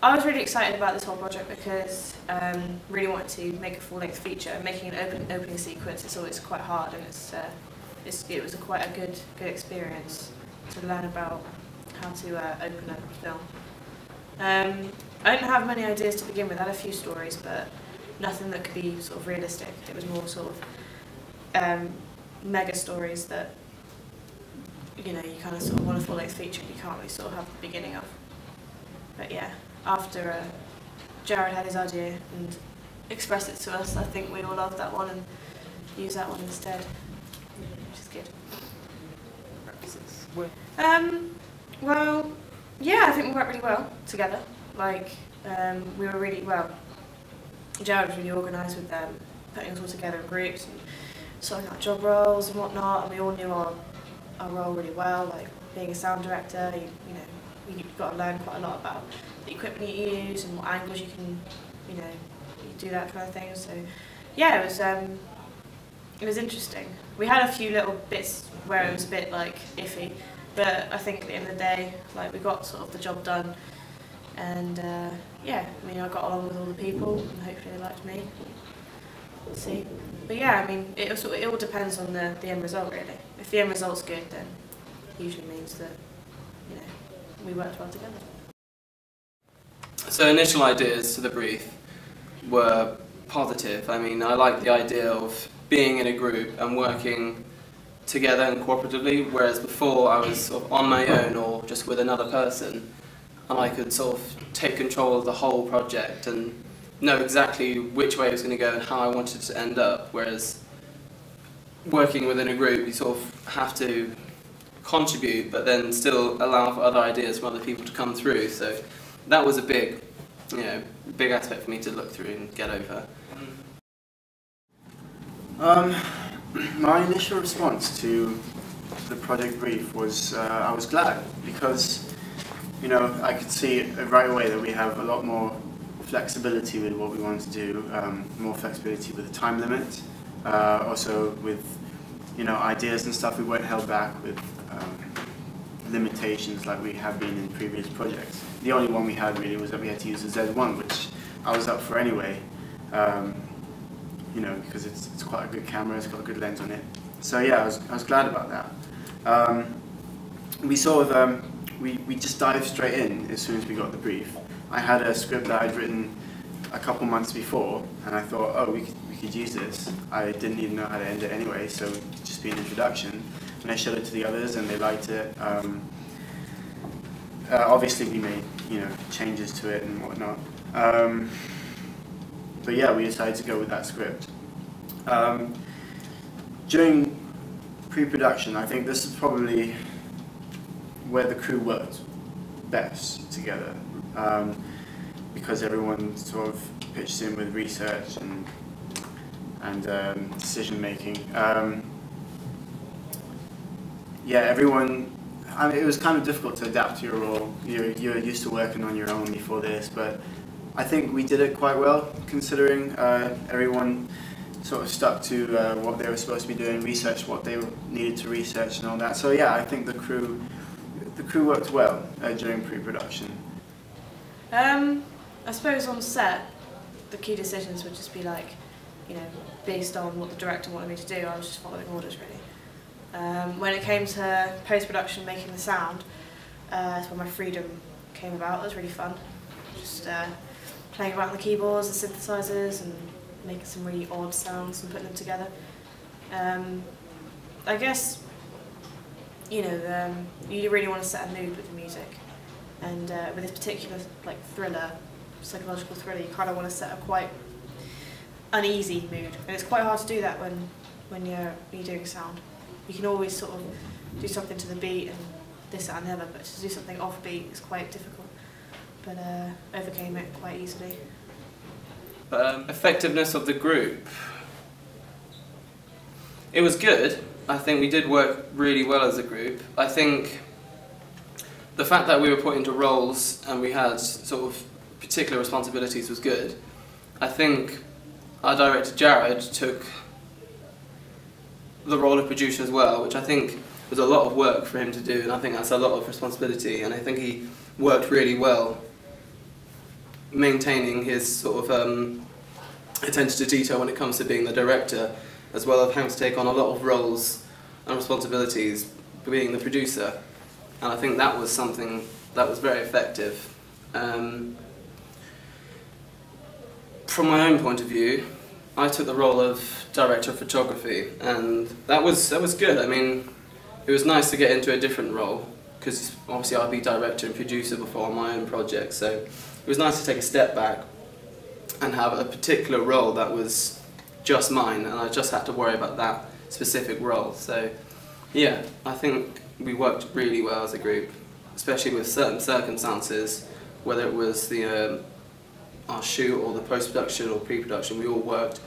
I was really excited about this whole project because really wanted to make a full-length feature. Making an opening sequence is always quite hard, and it was quite a good experience to learn about how to open a film. I didn't have many ideas to begin with. I had a few stories, but nothing that could be sort of realistic. It was more sort of mega stories that you kind of sort of want a full-length feature you can't really sort of have the beginning of. But yeah, after Jared had his idea and expressed it to us, I think we all loved that one and used that one instead, which is good. Well, yeah, I think we worked really well together. Like, we were really, well, Jared was really organised with putting us all together in groups and sorting out job roles and whatnot, and we all knew our role really well. Like, being a sound director, you've got to learn quite a lot about the equipment you use and what angles you can, you do that kind of thing. So, yeah, it was interesting. We had a few little bits where it was a bit like iffy, but I think at the end of the day, like, we got sort of the job done. And yeah, I mean, I got along with all the people, and hopefully they liked me. We'll see. But yeah, I mean, it all depends on the end result, really. If the end result's good, then it usually means that we worked well together. So initial ideas to the brief were positive. I mean, I like the idea of being in a group and working together and cooperatively, whereas before I was sort of on my own or just with another person, and I could sort of take control of the whole project and know exactly which way it was going to go and how I wanted it to end up, whereas working within a group you sort of have to contribute but then still allow for other ideas from other people to come through. So that was a big aspect for me to look through and get over. My initial response to the project brief was I was glad, because I could see right away that we have a lot more flexibility with what we want to do, more flexibility with the time limit, also with ideas and stuff. We weren't held back with limitations like we have been in previous projects. The only one we had really was that we had to use the Z1, which I was up for anyway, because it's quite a good camera, it's got a good lens on it. So yeah, I was glad about that. We sort of we just dived straight in as soon as we got the brief. I had a script that I'd written a couple months before, and I thought, oh, we could use this. I didn't even know how to end it anyway, so it would just be an introduction. And I showed it to the others, and they liked it. Obviously, we made changes to it and whatnot. But yeah, we decided to go with that script. During pre-production, I think this is probably where the crew worked best together, because everyone sort of pitched in with research and decision making. Yeah, everyone. I mean, it was kind of difficult to adapt to your role. You're used to working on your own before this, but I think we did it quite well, considering everyone sort of stuck to what they were supposed to be doing, researched what they needed to research and all that. So yeah, I think the crew worked well during pre-production. I suppose on set, the key decisions would just be like, based on what the director wanted me to do. I was just following orders, really. When it came to post-production, making the sound, that's when my freedom came about. It was really fun. Just playing around with the keyboards and synthesizers and making some really odd sounds and putting them together. I guess, you really want to set a mood with the music. And with this particular thriller, psychological thriller, you kind of want to set a quite uneasy mood. And it's quite hard to do that when you're doing sound. You can always sort of do something to the beat and this, that and the other, but to do something off beat is quite difficult. But overcame it quite easily. Effectiveness of the group. It was good. I think we did work really well as a group. I think the fact that we were put into roles and we had sort of particular responsibilities was good. I think our director Jared took the role of producer as well, which I think was a lot of work for him to do, and I think that's a lot of responsibility, and I think he worked really well maintaining his sort of attention to detail when it comes to being the director, as well as having to take on a lot of roles and responsibilities being the producer. And I think that was something that was very effective. From my own point of view, I took the role of director of photography, and that was good. I mean, it was nice to get into a different role, because obviously I'd be director and producer before on my own project, so it was nice to take a step back and have a particular role that was just mine, and I just had to worry about that specific role. So yeah, I think we worked really well as a group, especially with certain circumstances, whether it was our shoot or the post-production or pre-production. We all worked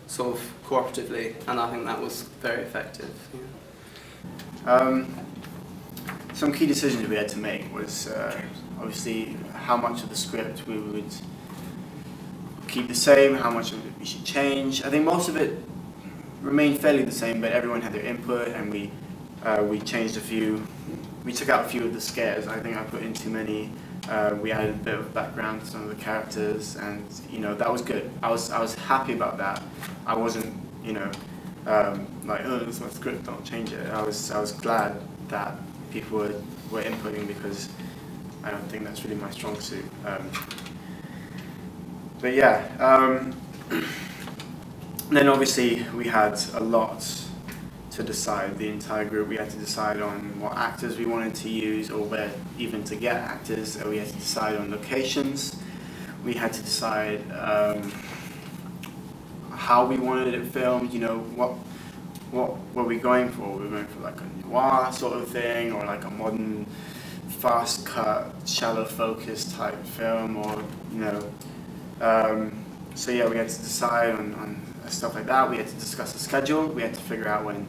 sort of cooperatively, and I think that was very effective. Yeah. Some key decisions we had to make was obviously how much of the script we would keep the same, how much of it we should change. I think most of it remained fairly the same, but everyone had their input, and we changed a few. We took out a few of the scares. I think I put in too many. We added a bit of background to some of the characters, and that was good. I was happy about that. I wasn't like, oh, this is my script, don't change it. I was glad that people were inputting, because I don't think that's really my strong suit. But yeah, then obviously we had a lot to decide, the entire group. We had to decide on what actors we wanted to use, or where even to get actors. We had to decide on locations. We had to decide how we wanted it filmed. What were we going for? We were going for like a noir sort of thing, or like a modern, fast cut, shallow focus type film, or so yeah, we had to decide on stuff like that. We had to discuss the schedule. We had to figure out when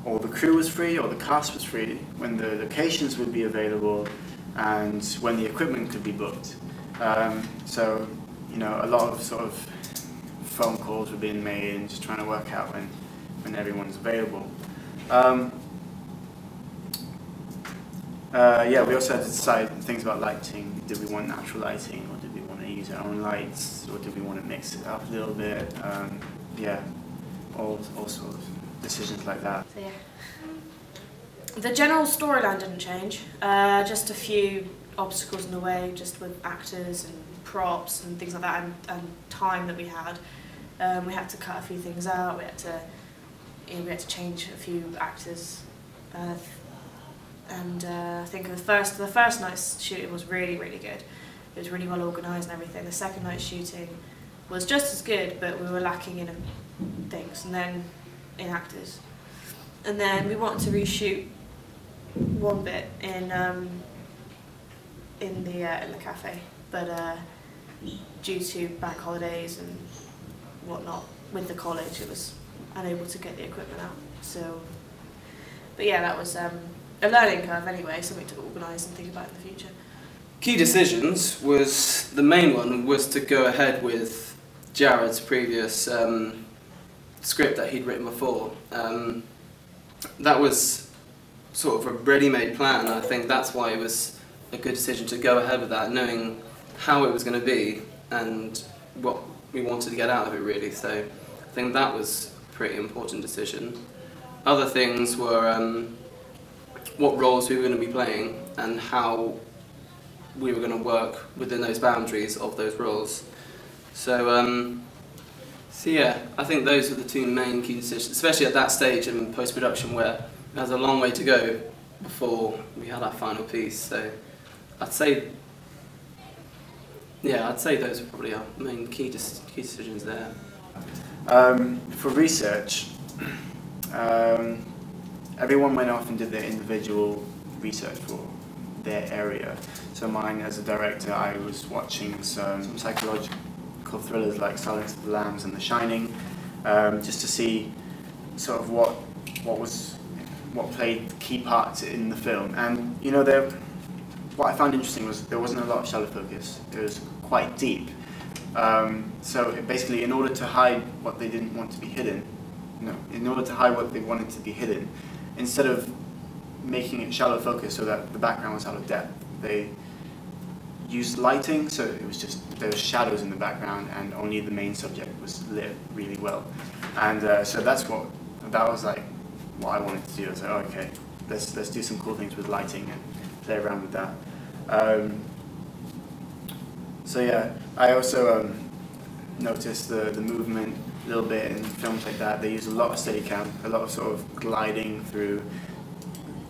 all the crew was free, or the cast was free, when the locations would be available, and when the equipment could be booked. So a lot of sort of phone calls were being made, and just trying to work out when everyone's available. Yeah, we also had to decide things about lighting. Did we want natural lighting, or did we want to use our own lights, or did we want to mix it up a little bit? Yeah, all sorts of decisions like that. So yeah, the general storyline didn't change. Just a few obstacles in the way, just with actors and props and things like that, and time that we had. We had to cut a few things out. We had to change a few actors. And I think the first night's shooting was really good. It was really well organised and everything. The second night's shooting was just as good, but we were lacking in things, and then in actors. And then we wanted to reshoot one bit in the cafe, but due to bank holidays and whatnot with the college, it was unable to get the equipment out. So, but yeah, that was a learning curve anyway, something to organise and think about in the future. Key decisions was, the main one was to go ahead with Jared's previous script that he'd written before. That was sort of a ready-made plan. I think that's why it was a good decision to go ahead with that, knowing how it was going to be and what we wanted to get out of it, really. So I think that was a pretty important decision. Other things were what roles we were going to be playing and how we were going to work within those boundaries of those roles. So, so yeah, I think those were the two main key decisions, especially at that stage in post-production where there's a long way to go before we had our final piece. So I'd say, yeah, I'd say those are probably our main key decisions there. For research, everyone went off and did their individual research for their area. So mine, as a director, I was watching some psychological thrillers like Silence of the Lambs and The Shining, just to see sort of what played key parts in the film. And what I found interesting was there wasn't a lot of shallow focus. It was quite deep. So basically, in order to hide what they didn't want to be hidden, in order to hide what they wanted to be hidden, instead of making it shallow focus so that the background was out of depth, they used lighting, so it was just, there were shadows in the background and only the main subject was lit really well. And so that was like what I wanted to do. I was like, oh, okay, let's do some cool things with lighting and play around with that. So yeah, I also noticed the movement a little bit in films like that. They use a lot of Steadicam, a lot of sort of gliding through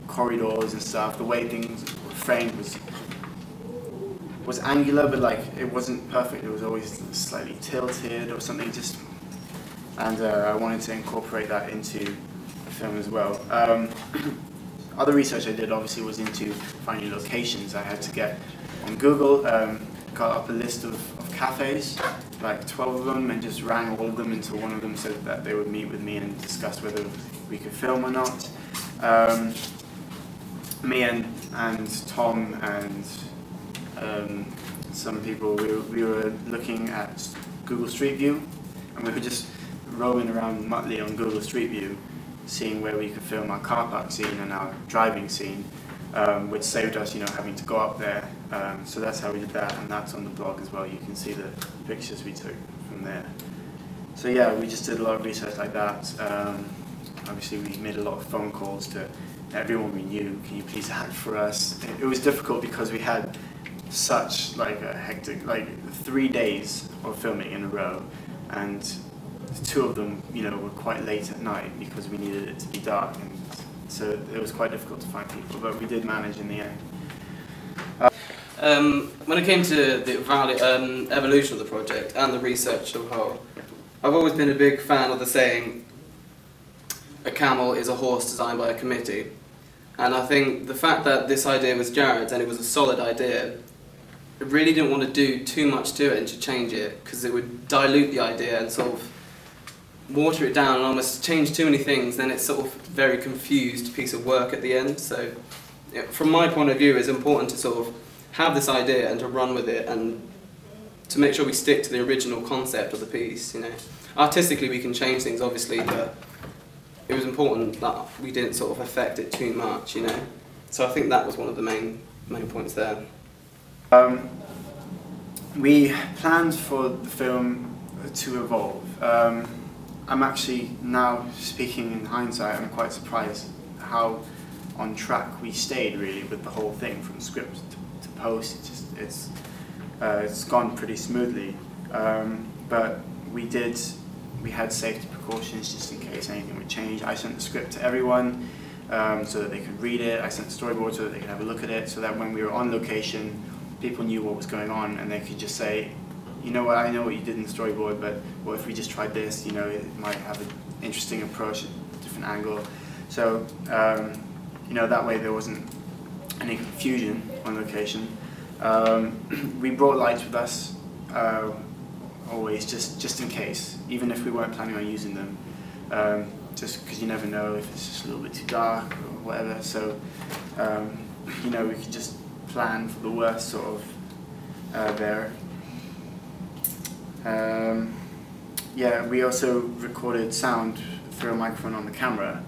corridors and stuff. The way things were framed was angular, but like it wasn't perfect. It was always slightly tilted or something. And I wanted to incorporate that into the film as well. Other research I did obviously was into finding locations. I had to get on Google, got up a list of cafes, like 12 of them, and just rang all of them into one of them so that they would meet with me and discuss whether we could film or not. Me and Tom and some people, we were looking at Google Street View, and we were just roaming around Muttley on Google Street View, seeing where we could film our car park scene and our driving scene, which saved us, having to go up there. So that's how we did that, and that's on the blog as well. You can see the pictures we took from there. So yeah, we just did a lot of research like that. Obviously, we made a lot of phone calls to everyone we knew. Can you please act for us? It was difficult because we had such like a hectic, 3 days of filming in a row, and 2 of them, were quite late at night because we needed it to be dark, and so it was quite difficult to find people, but we did manage in the end. When it came to the evolution of the project and the research as a whole, I've always been a big fan of the saying, a camel is a horse designed by a committee. And I think the fact that this idea was Jared's and it was a solid idea, I really didn't want to do too much to it and to change it, because it would dilute the idea and sort of water it down and almost change too many things. Then it's sort of a very confused piece of work at the end. So from my point of view, it's important to sort of have this idea and to run with it and to make sure we stick to the original concept of the piece. Artistically we can change things obviously, but it was important that we didn't sort of affect it too much, So I think that was one of the main points there. We planned for the film to evolve. I'm actually now, speaking in hindsight, I'm quite surprised how on track we stayed really with the whole thing from script to post. It's gone pretty smoothly, but we had safety precautions just in case anything would change. I sent the script to everyone so that they could read it. I sent the storyboard so that they could have a look at it, so that when we were on location, people knew what was going on and they could just say, you know what, I know what you did in the storyboard, but what if we just tried this? It might have an interesting approach, a different angle. So, that way there wasn't any confusion on location. We brought lights with us, always, just in case, even if we weren't planning on using them, just because you never know if it's just a little bit too dark or whatever. So, we could just plan for the worst sort of there. Yeah, we also recorded sound through a microphone on the camera,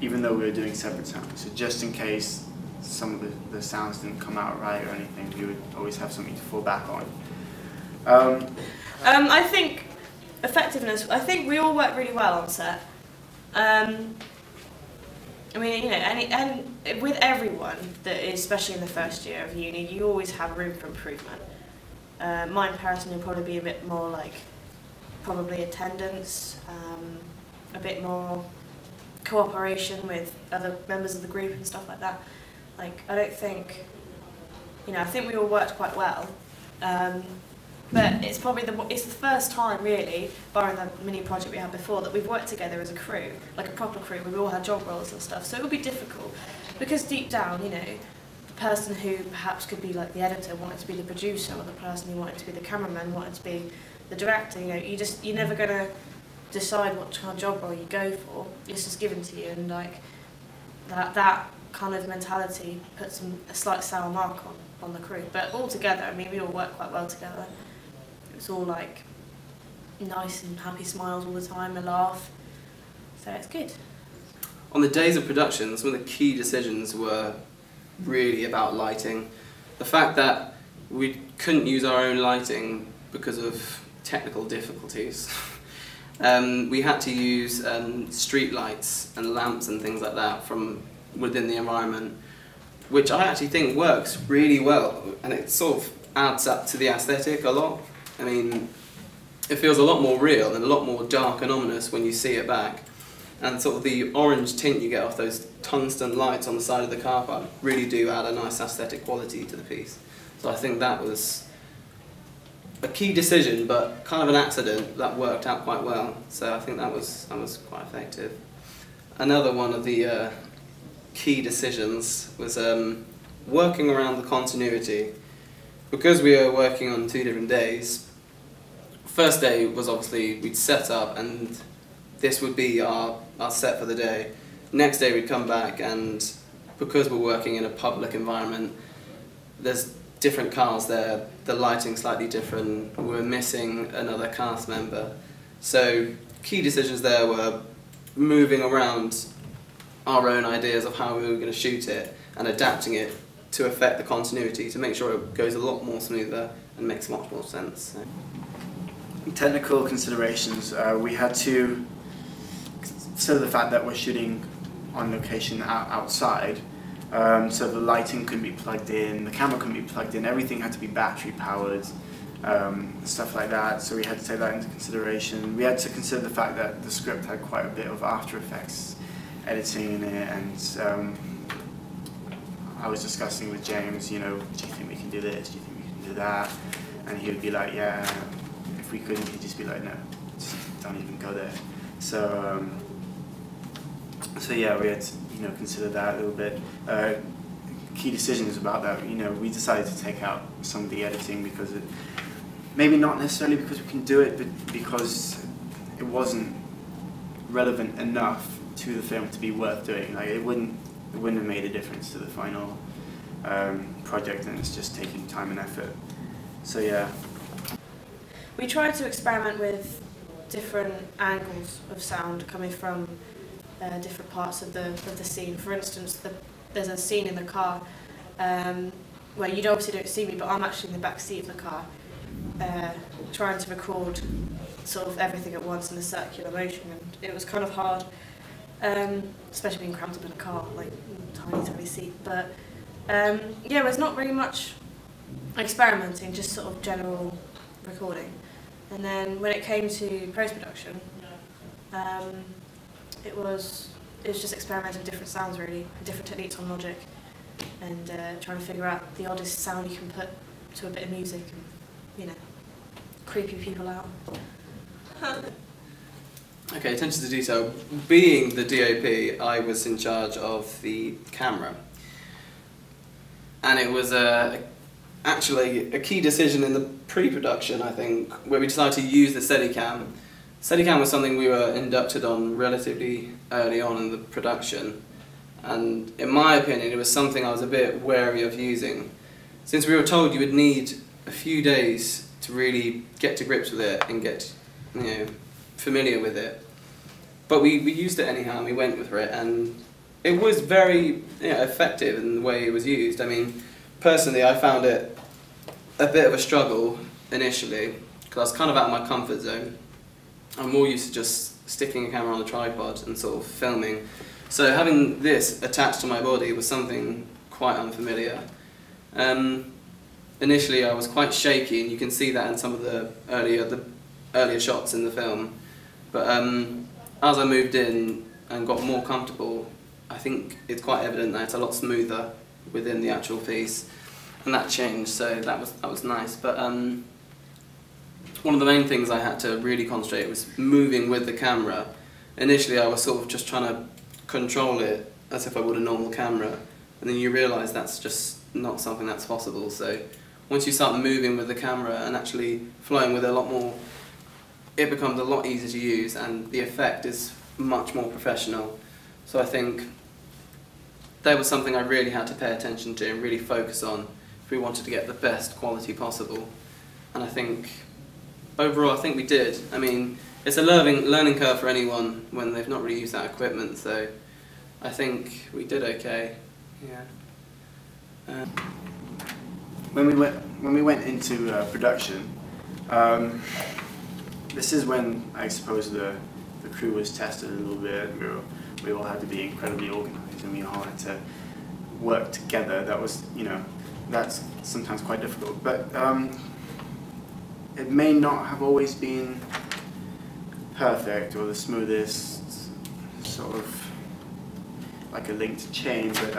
even though we were doing separate sounds. So just in case some of the sounds didn't come out right or anything, we would always have something to fall back on. I think effectiveness, I think we all work really well on set. And with everyone that is, especially in the first year of uni, you always have room for improvement. Mine personally will probably be a bit more like, probably attendance, a bit more cooperation with other members of the group and stuff like that. Like, I don't think, I think we all worked quite well. But it's probably it's the first time really, barring the mini project we had before, that we've worked together as a crew, like a proper crew. We've all had job roles and stuff, so it will be difficult because deep down, the person who perhaps could be like the editor wanted to be the producer, or the person who wanted to be the cameraman wanted to be the director. You're never gonna decide what kind of job role you go for. It's just given to you, and like that kind of mentality puts a slight sour mark on the crew. But all together, we all work quite well together. It's all like nice and happy smiles all the time, a laugh, so it's good. On the days of production, some of the key decisions were really about lighting. The fact that we couldn't use our own lighting because of technical difficulties. We had to use street lights and lamps and things like that from within the environment, which I actually think works really well, and it sort of adds up to the aesthetic a lot. I mean, it feels a lot more real and a lot more dark and ominous when you see it back. And sort of the orange tint you get off those tungsten lights on the side of the car park really do add a nice aesthetic quality to the piece. So I think that was a key decision, but kind of an accident that worked out quite well. So I think that was quite effective. Another one of the key decisions was working around the continuity. Because we were working on 2 different days, first day was obviously we'd set up and this would be our set for the day. Next day we'd come back, and because we're working in a public environment, there's different cars there, the lighting's slightly different, we're missing another cast member. So key decisions there were moving around our own ideas of how we were going to shoot it and adapting it to affect the continuity to make sure it goes a lot more smoother and makes much more sense. Technical considerations, we had to consider the fact that we're shooting on location outside, so the lighting couldn't be plugged in, the camera couldn't be plugged in, everything had to be battery powered, stuff like that, so we had to take that into consideration. We had to consider the fact that the script had quite a bit of After Effects editing in it, and I was discussing with James, you know, do you think we can do this, do you think we can do that, and he would be like, yeah, if we couldn't, he'd just be like, no, just don't even go there. So yeah, we had to, you know, consider that a little bit. Key decisions about that, you know, we decided to take out some of the editing because maybe not necessarily because we can do it, but because it wasn't relevant enough to the film to be worth doing. Like it wouldn't have made a difference to the final project, and it's just taking time and effort. So yeah. We tried to experiment with different angles of sound coming from different parts of the scene. For instance, there's a scene in the car where you obviously don't see me, but I'm actually in the back seat of the car, trying to record sort of everything at once in a circular motion, and it was kind of hard, especially being cramped up in a car, like tiny seat. But yeah, there's not really much experimenting, just sort of general recording. And then when it came to post-production, it was just experimenting with different sounds, really, different techniques on Logic, and trying to figure out the oddest sound you can put to a bit of music and, you know, creepy people out. Okay, attention to detail. Being the DOP, I was in charge of the camera, and it was actually a key decision in the pre-production, I think, where we decided to use the Steadicam. Steadicam was something we were inducted on relatively early on in the production, and in my opinion it was something I was a bit wary of using, since we were told you would need a few days to really get to grips with it and get, you know, familiar with it. But we used it anyhow, and we went with it, and it was very, you know, effective in the way it was used. I mean, personally I found it a bit of a struggle initially, because I was kind of out of my comfort zone. I'm more used to just sticking a camera on a tripod and sort of filming. So having this attached to my body was something quite unfamiliar. Initially I was quite shaky, and you can see that in some of the earlier shots in the film. But as I moved in and got more comfortable, I think it's quite evident that it's a lot smoother within the actual piece, and that changed, so that was nice. But one of the main things I had to really concentrate was moving with the camera. Initially I was sort of just trying to control it as if I would a normal camera, and then you realise that's just not something that's possible. So once you start moving with the camera and actually flowing with it a lot more, it becomes a lot easier to use, and the effect is much more professional. So I think that was something I really had to pay attention to and really focus on if we wanted to get the best quality possible. And I think overall, I think we did. I mean, it's a learning curve for anyone when they've not really used that equipment, so I think we did okay. Yeah. When when we went into production, this is when I suppose the crew was tested a little bit. We all had to be incredibly organised, and we all had to work together. That was, you know, that's sometimes quite difficult. But it may not have always been perfect or the smoothest, sort of like a linked chain, but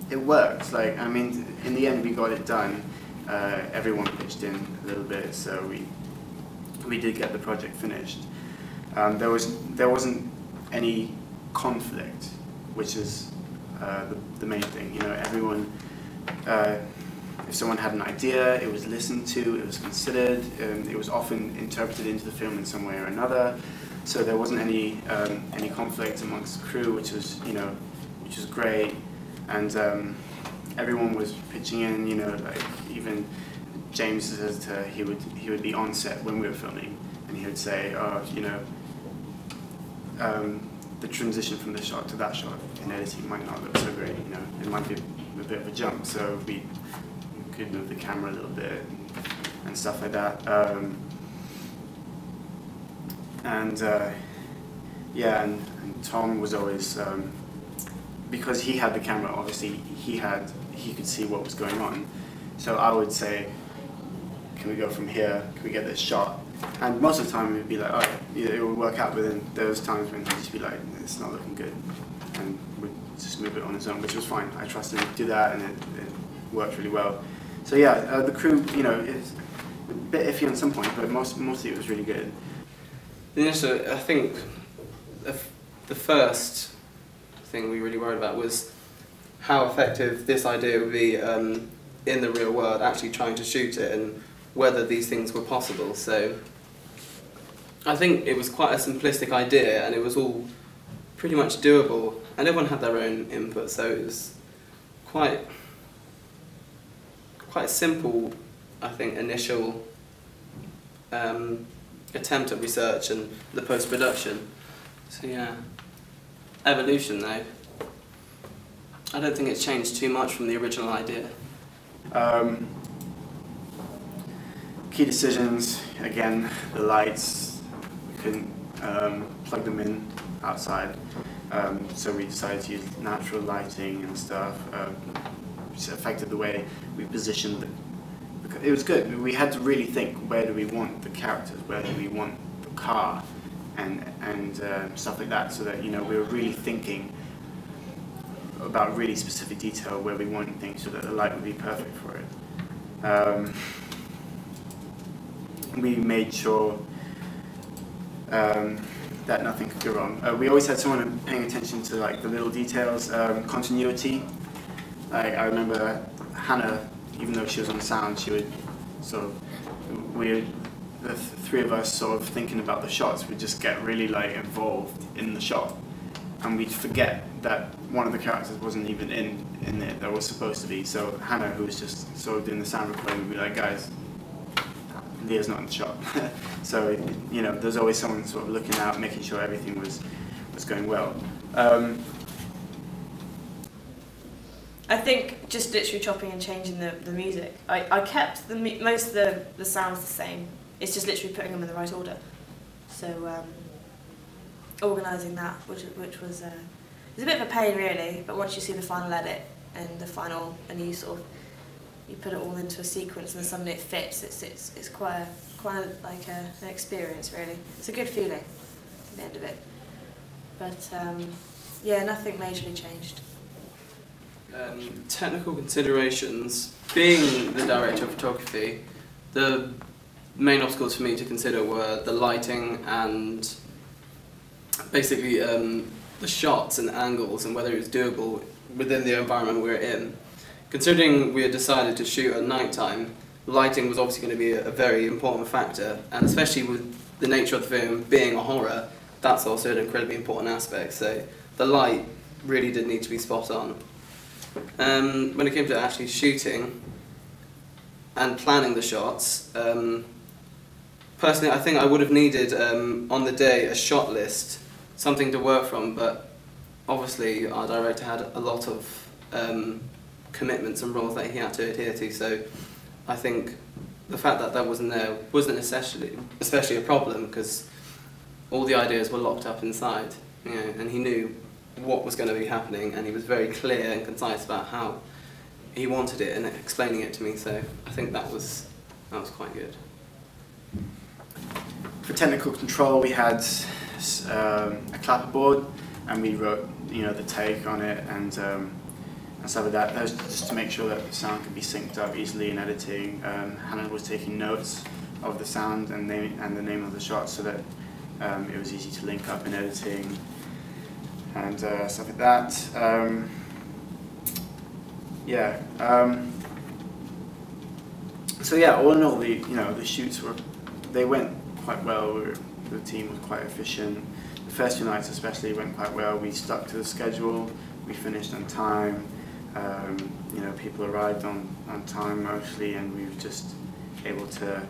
it worked. Like, I mean, in the end we got it done. Everyone pitched in a little bit, so we did get the project finished. There wasn't any conflict, which is the main thing. You know, everyone, if someone had an idea, it was listened to, it was considered, it was often interpreted into the film in some way or another. So there wasn't any conflict amongst the crew, which was, you know, which was great, and everyone was pitching in. You know, like even James says he would be on set when we were filming, and he would say, oh, you know, the transition from this shot to that shot in editing might not look so great. You know, it might be a bit of a jump, so we could move the camera a little bit and stuff like that. Yeah, and Tom was always, because he had the camera, obviously he could see what was going on. So I would say, can we go from here? Can we get this shot? And most of the time it would be like, oh, yeah, it would work out, but then there was times when he'd just be like, it's not looking good, and we'd just move it on his own, which was fine. I trusted him to do that, and it worked really well. So yeah, the crew, you know, is a bit iffy on some point, but mostly it was really good. So I think the first thing we really worried about was how effective this idea would be in the real world, actually trying to shoot it, and whether these things were possible. So I think it was quite a simplistic idea, and it was all pretty much doable, and everyone had their own input, so it was quite a simple, I think, initial attempt at research and the post-production. So yeah, evolution though, I don't think it's changed too much from the original idea. Key decisions, again, the lights, we couldn't plug them in outside, so we decided to use natural lighting and stuff, which affected the way we positioned them. It was good. We had to really think, where do we want the characters, where do we want the car, and stuff like that, so that, you know, we were really thinking about really specific detail where we wanted things, so that the light would be perfect for it. We made sure that nothing could go wrong. We always had someone paying attention to like the little details, continuity. Like, I remember Hannah, even though she was on sound, she would sort of, the three of us sort of thinking about the shots, would just get really like involved in the shot, and we'd forget that one of the characters wasn't even in it that was supposed to be. So Hannah, who was just sort of doing the sound recording, would be like, guys, Leah's not in the shot. So, you know, there's always someone sort of looking out, making sure everything was going well. I think just literally chopping and changing the music. I kept most of the sounds the same. It's just literally putting them in the right order. So organising that, which was it's a bit of a pain really, but once you see the final edit and you sort of you put it all into a sequence and then suddenly it fits. It's quite like an experience really. It's a good feeling at the end of it. But yeah, nothing majorly changed. Technical considerations. Being the director of photography, the main obstacles for me to consider were the lighting and basically the shots and angles, and whether it was doable within the environment we were in. Considering we had decided to shoot at night time, lighting was obviously going to be a very important factor, and especially with the nature of the film being a horror, that's also an incredibly important aspect. So the light really did need to be spot on. When it came to actually shooting and planning the shots, personally I think I would have needed on the day a shot list, something to work from, but obviously our director had a lot of commitments and roles that he had to adhere to. So I think the fact that that wasn't there wasn't especially a problem, because all the ideas were locked up inside, you know, and he knew what was going to be happening, and he was very clear and concise about how he wanted it and explaining it to me. So I think that was quite good. For technical control, we had a clapperboard, and we wrote, you know, the take on it and stuff like that. That was just to make sure that the sound could be synced up easily in editing. Hannah was taking notes of the sound and the name of the shot, so that it was easy to link up in editing and stuff like that. So yeah, all in all, the shoots went quite well. The team was quite efficient. The first 2 nights especially went quite well. We stuck to the schedule. We finished on time. People arrived on time mostly, and we were just able to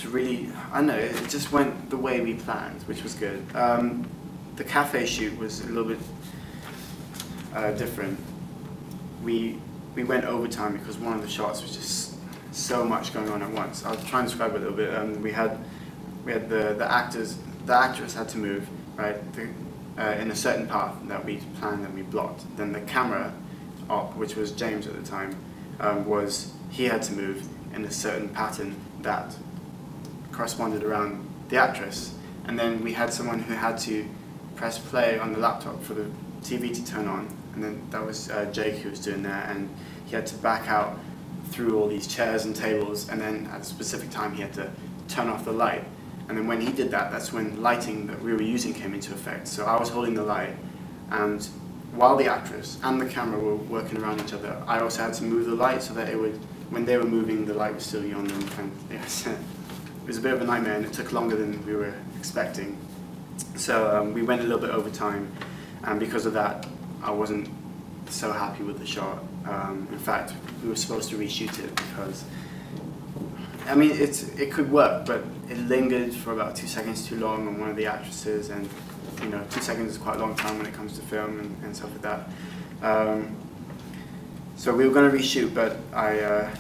really, I don't know, it just went the way we planned, which was good. The cafe shoot was a little bit different. We went overtime because one of the shots was just so much going on at once. I'll try and describe it a little bit. We had the actress had to move, right, in a certain path that we planned and we blocked. Then the camera op, which was James at the time, he had to move in a certain pattern that corresponded around the actress. And then we had someone who had to press play on the laptop for the TV to turn on, and then that was Jake who was doing that, and he had to back out through all these chairs and tables, and then at a specific time he had to turn off the light. And then when he did that, that's when lighting that we were using came into effect. So I was holding the light, and while the actress and the camera were working around each other, I also had to move the light so that it would, when they were moving, the light would still be on them. And it was a bit of a nightmare, and it took longer than we were expecting. So we went a little bit over time, and because of that, I wasn't so happy with the shot. In fact, we were supposed to reshoot it because, I mean, it could work, but it lingered for about 2 seconds too long on one of the actresses, and 2 seconds is quite a long time when it comes to film and stuff like that. So we were going to reshoot, but I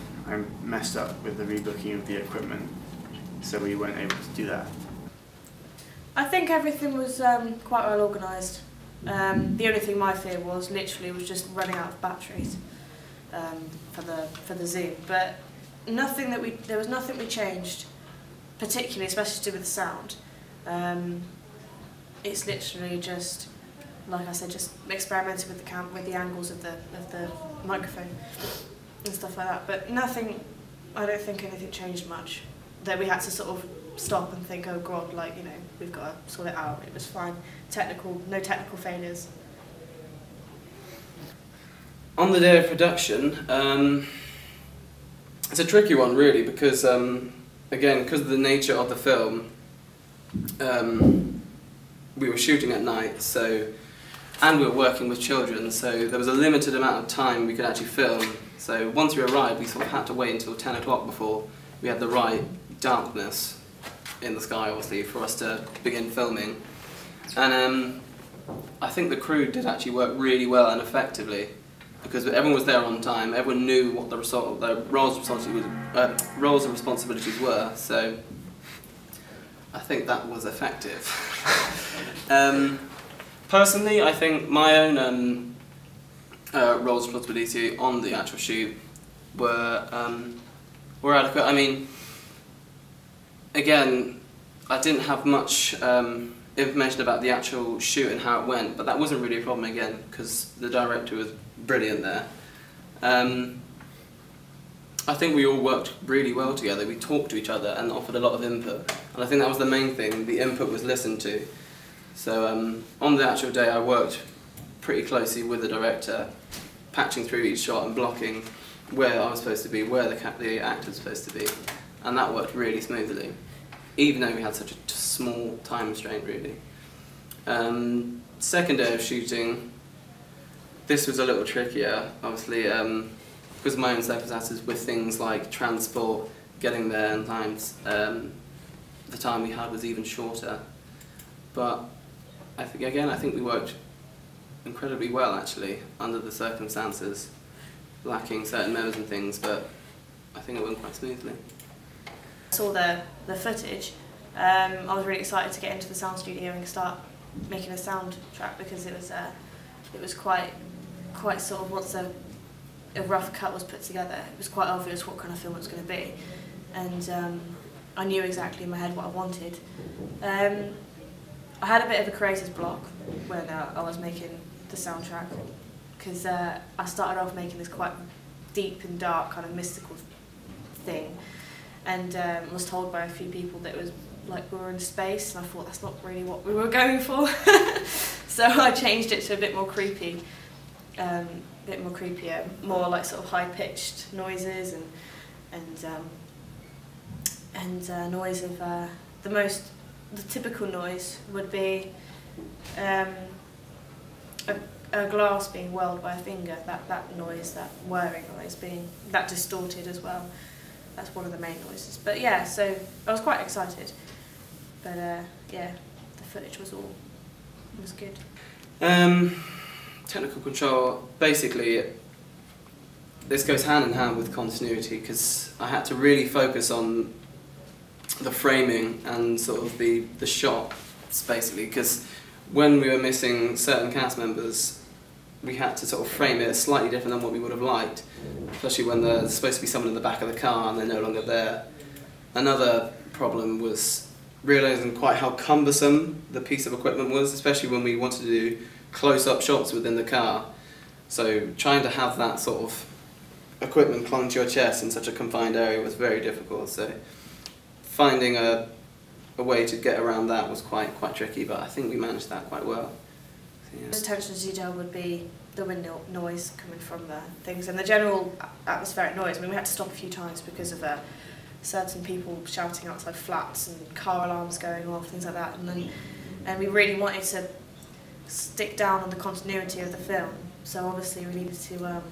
messed up with the rebooking of the equipment, so we weren't able to do that. I think everything was quite well organised. The only thing my fear was just running out of batteries for the Zoom, but there was nothing we changed, particularly, especially to do with the sound. It's literally just, like I said, just experimenting with the angles of the microphone and stuff like that. But nothing, I don't think anything changed much. That we had to sort of stop and think, oh God, we've got to sort it out. It was fine. No technical failures. On the day of production, it's a tricky one really, because again, because of the nature of the film, we were shooting at night, and we were working with children, so there was a limited amount of time we could actually film. So once we arrived, we sort of had to wait until 10 o'clock before we had the right darkness in the sky, obviously, for us to begin filming. And I think the crew did actually work really well and effectively, because everyone was there on time, everyone knew what the roles and responsibilities were, so I think that was effective. Personally, I think my own roles and responsibility on the actual shoot were adequate. I mean, again, I didn't have much information about the actual shoot and how it went, but that wasn't really a problem again, because the director was brilliant there. I think we all worked really well together. We talked to each other and offered a lot of input, and I think that was the main thing. The input was listened to. So on the actual day, I worked pretty closely with the director, patching through each shot and blocking where I was supposed to be, where the actor was supposed to be, and that worked really smoothly, even though we had such a small time restraint, really. Second day of shooting, this was a little trickier, obviously, because of my own circumstances with things like transport, getting there, and times the time we had was even shorter. But I think we worked incredibly well actually, under the circumstances, lacking certain members and things, but I think it went quite smoothly. I saw the footage. I was really excited to get into the sound studio and start making a soundtrack, because it was quite sort of, once a rough cut was put together, it was quite obvious what kind of film it was going to be, and I knew exactly in my head what I wanted. I had a bit of a creator's block when I was making the soundtrack, because I started off making this quite deep and dark kind of mystical thing, and was told by a few people that it was like we were in space, and I thought that's not really what we were going for. So I changed it to a bit more creepy, creepier, more like sort of high-pitched noises and noise of the typical noise would be a glass being whirled by a finger. That noise, that whirring noise, being that distorted as well. That's one of the main noises. But yeah, so I was quite excited. But yeah, the footage was good. Technical control, basically, this goes hand in hand with continuity, because I had to really focus on the framing and sort of the shots, basically, because when we were missing certain cast members, we had to sort of frame it slightly different than what we would have liked, especially when there's supposed to be someone in the back of the car and they're no longer there. Another problem was realising quite how cumbersome the piece of equipment was, especially when we wanted to do close-up shots within the car. So trying to have that sort of equipment clung to your chest in such a confined area was very difficult. So finding a way to get around that was quite tricky, but I think we managed that quite well. So, yeah. The attention to detail would be the wind noise coming from the things, and the general atmospheric noise. I mean, we had to stop a few times because of certain people shouting outside flats and car alarms going off, things like that, and we really wanted to stick down on the continuity of the film, so obviously we needed to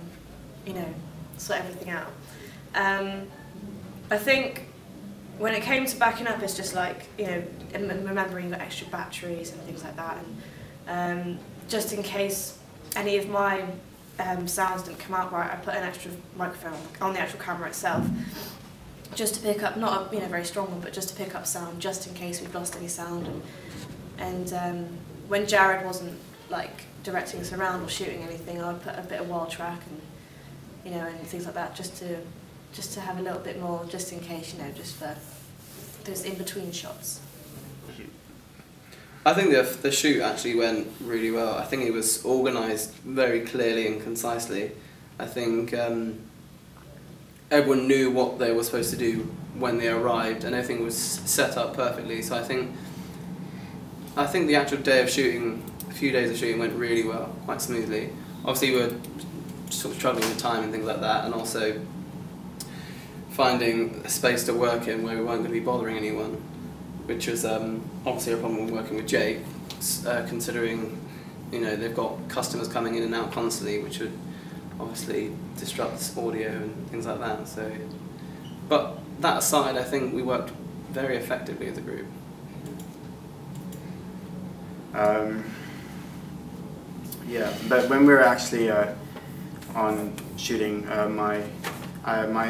you know, sort everything out. I think when it came to backing up, it's just like, you know, remembering the extra batteries and things like that, and just in case any of my sounds didn't come out right, I put an extra microphone on the actual camera itself, just to pick up, not a very strong one, but just to pick up sound, just in case we've lost any sound. And when Jared wasn't like directing us around or shooting anything, I'd put a bit of wild track and, you know, and things like that, just to have a little bit more, just in case, you know, just for those in-between shots. I think the shoot actually went really well. I think it was organised very clearly and concisely. I think everyone knew what they were supposed to do when they arrived, and everything was set up perfectly. So I think the actual day of shooting, a few days of shooting, went really well, quite smoothly. Obviously we were sort of struggling with time and things like that, and also finding a space to work in where we weren't going to be bothering anyone, which was obviously a problem when working with Jake, considering, you know, they've got customers coming in and out constantly, which would obviously disrupt audio and things like that. So, but that aside, I think we worked very effectively as a group. Yeah, but when we were actually on shooting, my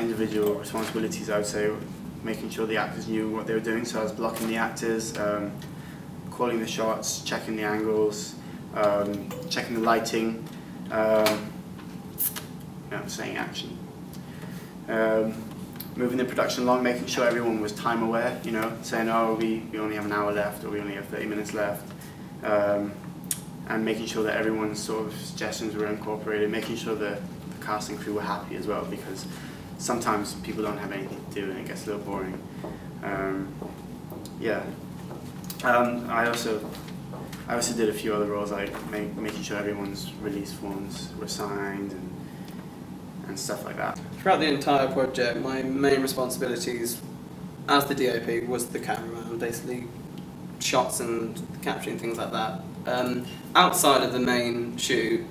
individual responsibilities, I would say, making sure the actors knew what they were doing. So I was blocking the actors, calling the shots, checking the angles, checking the lighting. I'm saying action. Moving the production along, making sure everyone was time aware, you know, saying, oh, we only have an hour left, or we only have 30 minutes left. And making sure that everyone's sort of suggestions were incorporated, making sure the cast and crew were happy as well, because sometimes people don't have anything to do and it gets a little boring. Yeah. I also did a few other roles, like making sure everyone's release forms were signed and stuff like that. Throughout the entire project, my main responsibilities as the DOP was the cameraman, basically shots and capturing things like that. Outside of the main shoot,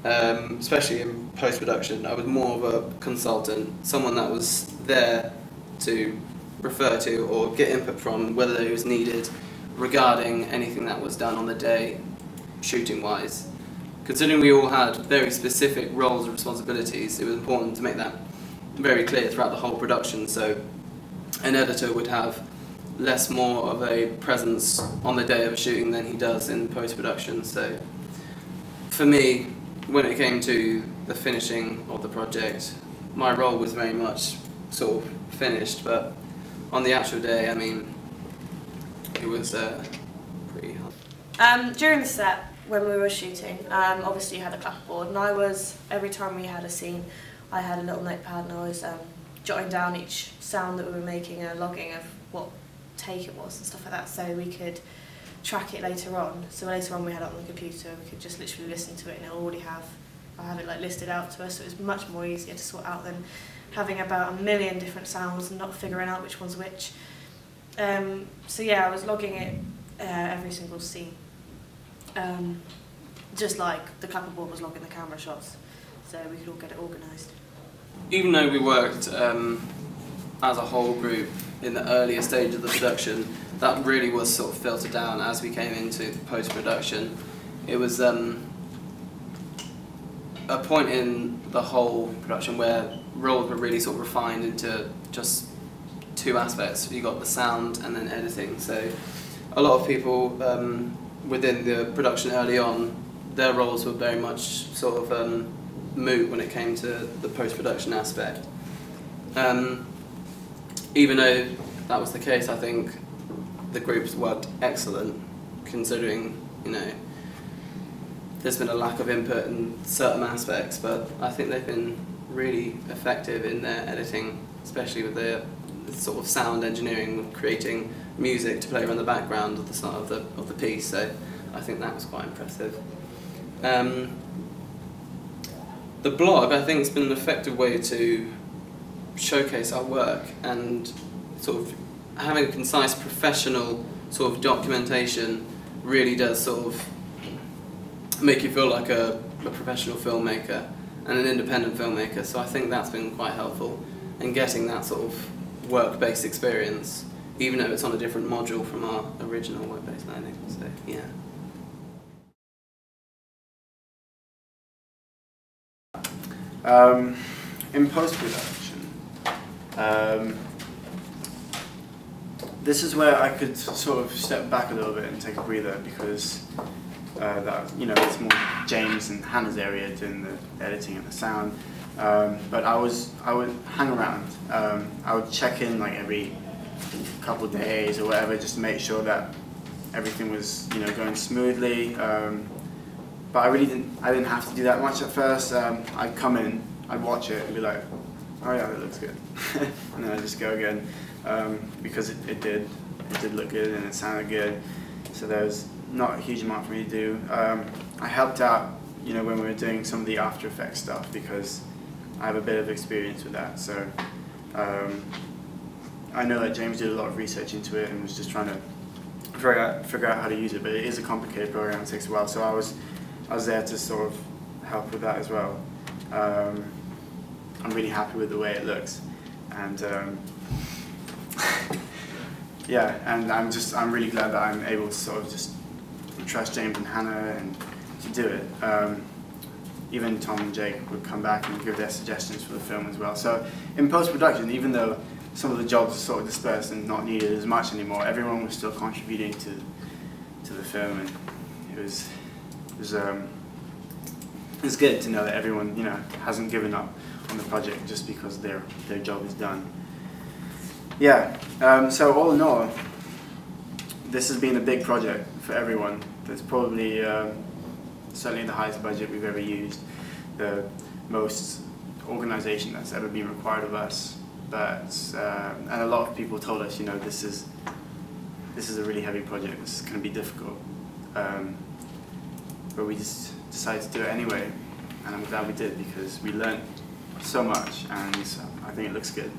especially in post-production, I was more of a consultant, someone that was there to refer to or get input from, whether it was needed, regarding anything that was done on the day, shooting-wise. considering we all had very specific roles and responsibilities, it was important to make that very clear throughout the whole production, so an editor would have less more of a presence on the day of a shooting than he does in post-production. So for me, when it came to the finishing of the project, my role was very much sort of finished, but on the actual day, I mean, it was pretty hard. During the set, when we were shooting, obviously you had a clapperboard, and every time we had a scene, I had a little notepad and I was jotting down each sound that we were making and logging of what take it was and stuff like that, so we could track it later on. So later on we had it on the computer, we could just literally listen to it and it'll already have it like listed out to us, so it was much more easier to sort out than having about 1 million different sounds and not figuring out which one's which. So yeah, I was logging it every single scene, just like the clapperboard was logging the camera shots, so we could all get it organised. Even though we worked as a whole group in the earlier stage of the production, that really was sort of filtered down as we came into post-production. It was a point in the whole production where roles were really sort of refined into just two aspects. You got the sound and then editing. So a lot of people within the production early on, their roles were very much sort of moot when it came to the post-production aspect. Even though that was the case, I think the groups worked excellent, considering, you know, there's been a lack of input in certain aspects, but I think they've been really effective in their editing, especially with the sort of sound engineering, creating music to play around the background of the start of the piece. So I think that was quite impressive. The blog, I think, has been an effective way to showcase our work, and sort of having a concise professional sort of documentation really does sort of make you feel like a professional filmmaker and an independent filmmaker, so I think that's been quite helpful in getting that sort of work-based experience, even though it's on a different module from our original work-based learning. So yeah. In post-production, this is where I could sort of step back a little bit and take a breather, because it's more James and Hannah's area doing the editing and the sound. But I would hang around. I would check in like every couple of days or whatever, just to make sure that everything was going smoothly. But I didn't have to do that much at first. I'd come in, I'd watch it and be like, oh yeah, that looks good. And then I'd just go again, because it did look good and it sounded good. So there was not a huge amount for me to do. I helped out, when we were doing some of the After Effects stuff, because I have a bit of experience with that. So I know that James did a lot of research into it and was just trying to figure out how to use it. But it is a complicated program, it takes a while. So I was there to sort of help with that as well. I'm really happy with the way it looks, and yeah, and I'm really glad that I'm able to sort of just trust James and Hannah and to do it. Even Tom and Jake would come back and give their suggestions for the film as well. So in post-production, even though some of the jobs are sort of dispersed and not needed as much anymore, everyone was still contributing to the film, and it's good to know that everyone hasn't given up on the project just because their job is done. Yeah, so all in all, this has been a big project for everyone. There's probably certainly the highest budget we've ever used, the most organisation that's ever been required of us. But and a lot of people told us, this is a really heavy project. This is going to be difficult. But we just decided to do it anyway, and I'm glad we did, because we learned so much, and I think it looks good.